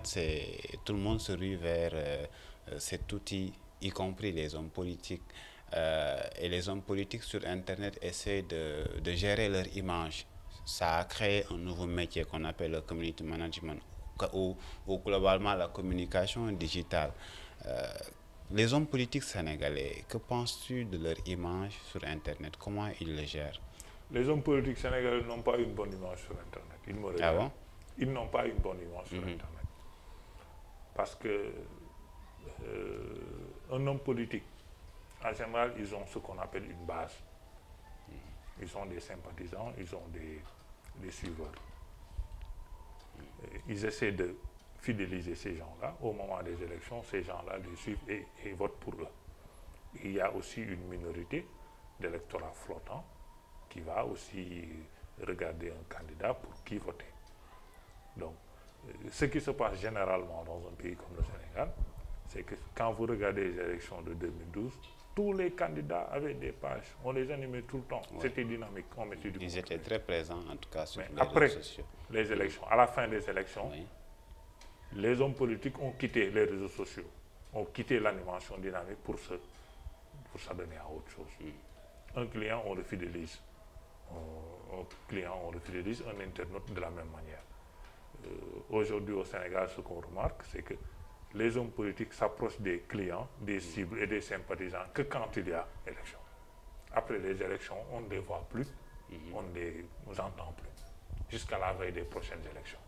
Internet, tout le monde se rue vers cet outil, y compris les hommes politiques. Et les hommes politiques sur Internet essaient de gérer leur image. Ça a créé un nouveau métier qu'on appelle le community management ou globalement la communication digitale. Euh, les hommes politiques sénégalais, que penses-tu de leur image sur Internet? Comment ils le gèrent? Les hommes politiques sénégalais n'ont pas une bonne image sur Internet. Ils me Ah regardent. bon? Ils n'ont pas une bonne image sur Internet. Parce que un homme politique, en général, ils ont ce qu'on appelle une base. Ils ont des sympathisants, ils ont des suiveurs. Ils essaient de fidéliser ces gens-là. Au moment des élections, ces gens-là les suivent et votent pour eux. Il y a aussi une minorité d'électorat flottant qui va aussi regarder un candidat pour qui voter. Donc, ce qui se passe généralement dans un pays comme le Sénégal, c'est que quand vous regardez les élections de 2012, tous les candidats avaient des pages. On les animait tout le temps. Ouais. C'était dynamique. On mettait du Ils étaient très présents, en tout cas, sur les après réseaux sociaux. Les élections, à la fin des élections, les hommes politiques ont quitté les réseaux sociaux, ont quitté l'animation dynamique pour s'adonner à autre chose. Un client, on le fidélise. Un client, on le fidélise. Un internaute de la même manière. Aujourd'hui, au Sénégal, ce qu'on remarque, c'est que les hommes politiques s'approchent des clients, des cibles et des sympathisants que quand il y a élection. Après les élections, on ne les voit plus, on ne les entend plus, jusqu'à la veille des prochaines élections.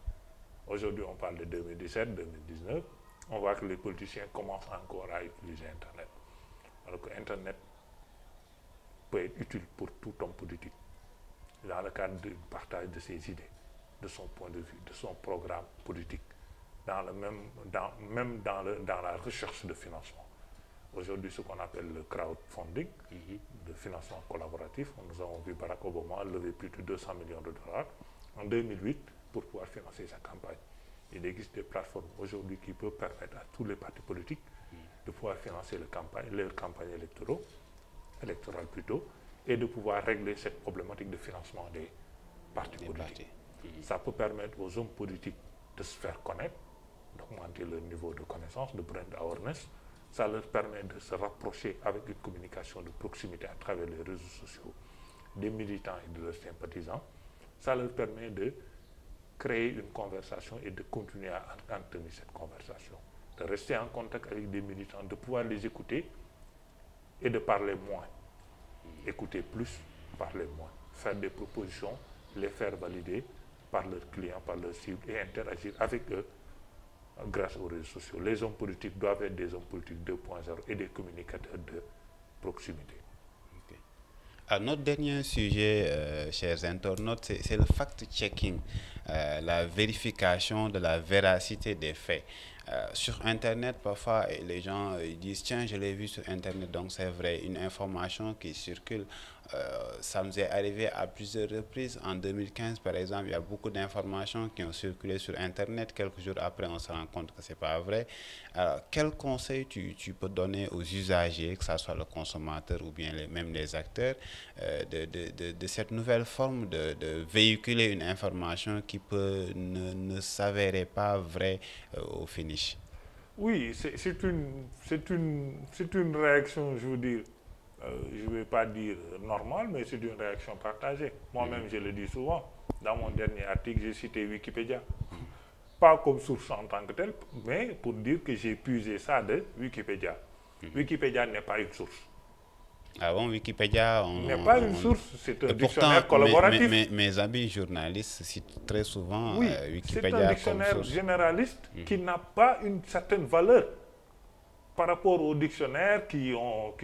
Aujourd'hui, on parle de 2017, 2019. On voit que les politiciens commencent encore à utiliser Internet. Alors que Internet peut être utile pour tout homme politique, dans le cadre du partage de ses idées, de son point de vue, de son programme politique, même dans la recherche de financement. Aujourd'hui, ce qu'on appelle le crowdfunding, le financement collaboratif, nous avons vu Barack Obama lever plus de 200 millions de dollars en 2008 pour pouvoir financer sa campagne. Il existe des plateformes aujourd'hui qui peuvent permettre à tous les partis politiques de pouvoir financer leurs campagnes électorales plutôt, et de pouvoir régler cette problématique de financement des partis politiques. Ça peut permettre aux hommes politiques de se faire connaître, d'augmenter leur niveau de connaissance, de brand awareness. Ça leur permet de se rapprocher avec une communication de proximité à travers les réseaux sociaux des militants et de leurs sympathisants. Ça leur permet de créer une conversation et de continuer à entretenir cette conversation, de rester en contact avec des militants, de pouvoir les écouter et de parler moins. Écouter plus, parler moins. Faire des propositions, les faire valider par leurs clients, par leurs cibles et interagir avec eux grâce aux réseaux sociaux. Les hommes politiques doivent être des hommes politiques 2.0 et des communicateurs de proximité. Okay. Notre dernier sujet, chers internautes, c'est le fact-checking, la vérification de la véracité des faits. Sur Internet, parfois, les gens disent « Tiens, je l'ai vu sur Internet, donc c'est vrai, une information qui circule. » Ça nous est arrivé à plusieurs reprises. En 2015, par exemple, il y a beaucoup d'informations qui ont circulé sur Internet. Quelques jours après, on se rend compte que ce n'est pas vrai. Alors, quel conseil tu peux donner aux usagers, que ce soit le consommateur ou bien même les acteurs, de cette nouvelle forme de véhiculer une information qui peut ne s'avérer pas vraie au finish? Oui, c'est une réaction, je veux dire, je ne vais pas dire normale, mais c'est une réaction partagée. Moi-même, je le dis souvent. Dans mon dernier article, j'ai cité Wikipédia. Pas comme source en tant que telle, mais pour dire que j'ai puisé ça de Wikipédia. Wikipédia n'est pas une source. Ah bon, Wikipédia... n'est pas une source, c'est un dictionnaire collaboratif. Mes amis journalistes citent très souvent Wikipédia. C'est un dictionnaire généraliste qui n'a pas une certaine valeur par rapport aux dictionnaires qui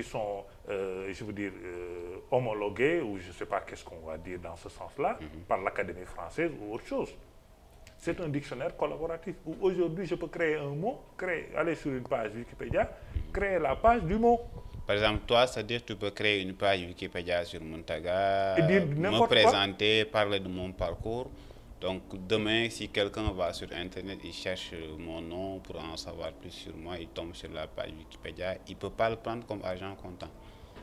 sont, je veux dire, homologués, ou je ne sais pas qu'est-ce qu'on va dire dans ce sens-là, par l'Académie française ou autre chose. C'est un dictionnaire collaboratif où aujourd'hui je peux créer un mot, aller sur une page Wikipédia, créer la page du mot. Par exemple, toi, c'est-à-dire tu peux créer une page Wikipédia sur Muntaga, et dire me présenter, parler de mon parcours. Donc demain, si quelqu'un va sur Internet, il cherche mon nom pour en savoir plus sur moi, il tombe sur la page Wikipédia, il ne peut pas le prendre comme argent comptant.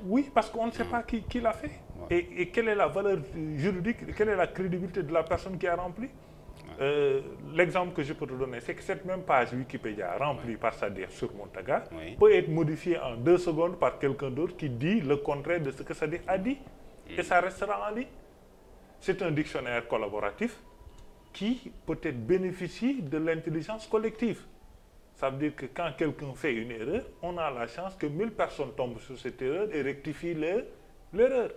Oui, parce qu'on ne sait pas qui l'a fait. Ouais. Et quelle est la valeur juridique, quelle est la crédibilité de la personne qui a rempli. Ouais. L'exemple que je peux te donner, c'est que cette même page Wikipédia remplie par Sadikh sur Mountaga peut être modifiée en 2 secondes par quelqu'un d'autre qui dit le contraire de ce que Sadikh a dit. Et ça restera en ligne. C'est un dictionnaire collaboratif qui peut-être bénéficie de l'intelligence collective. Ça veut dire que quand quelqu'un fait une erreur, on a la chance que 1000 personnes tombent sur cette erreur et rectifient l'erreur.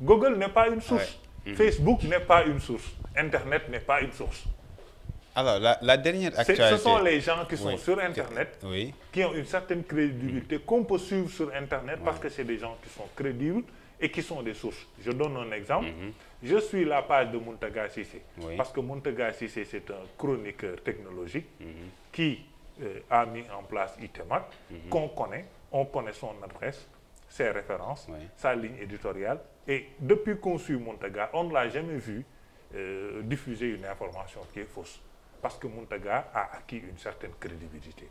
Google n'est pas une source. Facebook n'est pas une source. Internet n'est pas une source. Alors, la dernière actualité... Ce sont les gens qui sont sur Internet, qui ont une certaine crédibilité, qu'on peut suivre sur Internet parce que c'est des gens qui sont crédibles et qui sont des sources. Je donne un exemple. Je suis la page de Mountaga Cissé parce que Mountaga Cissé, c'est un chroniqueur technologique qui a mis en place ITEMAC, qu'on connaît, on connaît son adresse, ses références, sa ligne éditoriale. Et depuis qu'on suit Mountaga, on ne l'a jamais vu diffuser une information qui est fausse. Parce que Mountaga a acquis une certaine crédibilité.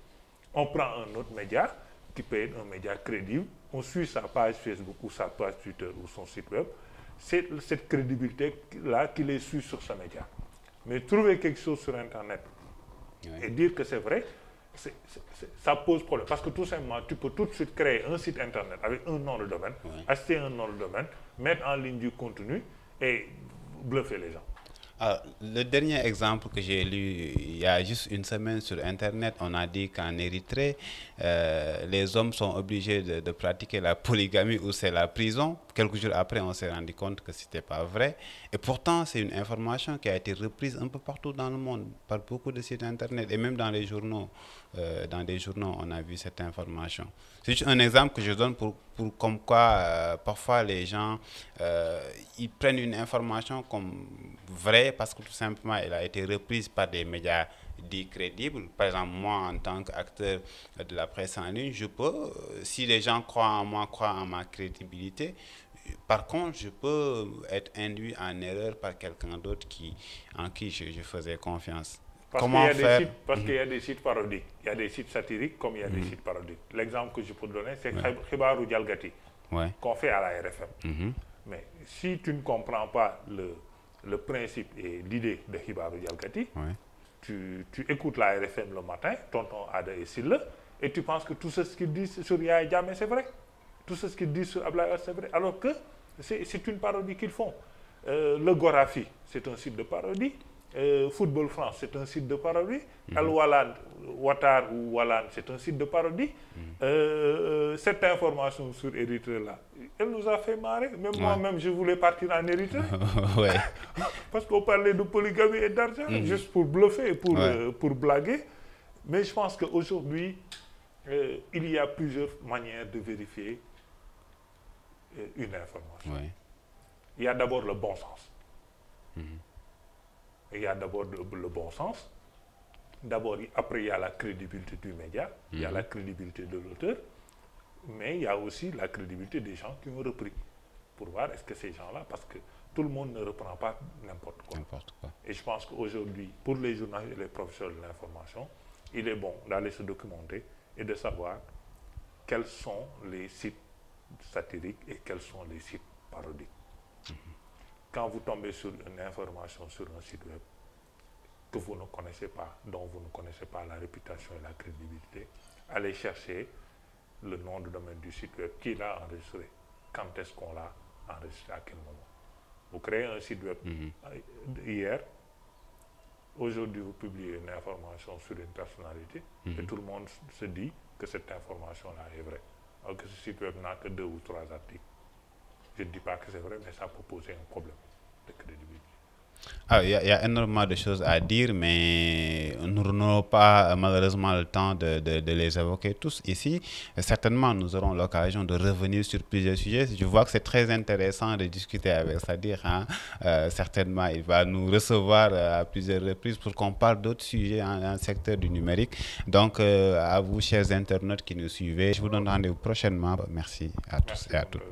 On prend un autre média qui peut être un média crédible, on suit sa page Facebook ou sa page Twitter ou son site web, c'est cette crédibilité-là qui les suit sur ce média. Mais trouver quelque chose sur Internet et dire que c'est vrai, ça pose problème. Parce que tout simplement, tu peux tout de suite créer un site Internet avec un nom de domaine, acheter un nom de domaine, mettre en ligne du contenu et bluffer les gens. Alors, le dernier exemple que j'ai lu il y a juste une semaine sur Internet, on a dit qu'en Érythrée, les hommes sont obligés de pratiquer la polygamie ou c'est la prison. Quelques jours après, on s'est rendu compte que ce n'était pas vrai. Et pourtant, c'est une information qui a été reprise un peu partout dans le monde par beaucoup de sites Internet et même dans les journaux. Dans des journaux, on a vu cette information. C'est juste un exemple que je donne pour comme quoi, parfois, les gens, ils prennent une information comme vraie parce que tout simplement, elle a été reprise par des médias dits crédibles. Par exemple, moi, en tant qu'acteur de la presse en ligne, je peux, si les gens croient en moi, croient en ma crédibilité, par contre, je peux être induit en erreur par quelqu'un d'autre en qui je faisais confiance. Comment faire? Parce qu'il y a des sites parodiques, il y a des sites satiriques comme il y a des sites parodiques. L'exemple que je peux donner, c'est Khibarou Dialgati, qu'on fait à la RFM. Mais si tu ne comprends pas le principe et l'idée de Khibarou Dialgati, tu écoutes la RFM le matin, tonton Ada et Silla, et tu penses que tout ce qu'ils disent sur Yaya Jammeh, c'est vrai. Tout ce qu'ils disent sur Ablaye Wade, c'est vrai. Alors que c'est une parodie qu'ils font. Le Gorafi, c'est un site de parodie. Football France, c'est un site de parodie. Al-Walad, Ouattara ou Walad, c'est un site de parodie. Cette information sur Érythrée là, elle nous a fait marrer. Même moi-même, je voulais partir en Érythrée. Parce qu'on parlait de polygamie et d'argent, juste pour bluffer, pour blaguer. Mais je pense qu'aujourd'hui, il y a plusieurs manières de vérifier une information. Il y a d'abord le bon sens. Il y a d'abord le bon sens. D'abord, après, il y a la crédibilité du média, il y a la crédibilité de l'auteur, mais il y a aussi la crédibilité des gens qui ont repris, pour voir est-ce que ces gens-là, parce que tout le monde ne reprend pas n'importe quoi. Et je pense qu'aujourd'hui, pour les journalistes et les professionnels de l'information, il est bon d'aller se documenter et de savoir quels sont les sites satiriques et quels sont les sites parodiques. Quand vous tombez sur une information sur un site web que vous ne connaissez pas, dont vous ne connaissez pas la réputation et la crédibilité, allez chercher le nom de domaine du site web, qui l'a enregistré, quand est-ce qu'on l'a enregistré, à quel moment. Vous créez un site web hier, aujourd'hui vous publiez une information sur une personnalité, et tout le monde se dit que cette information-là est vraie, alors que ce site web n'a que 2 ou 3 articles. Je ne dis pas que c'est vrai, mais ça peut poser un problème de crédibilité. Il y a énormément de choses à dire, mais nous n'aurons pas malheureusement le temps de les évoquer tous ici. Certainement, nous aurons l'occasion de revenir sur plusieurs sujets. Je vois que c'est très intéressant de discuter avec Sadikh. Certainement, il va nous recevoir à plusieurs reprises pour qu'on parle d'autres sujets dans le secteur du numérique. Donc, à vous, chers internautes qui nous suivez, je vous donne rendez-vous prochainement. Merci à tous et à toutes.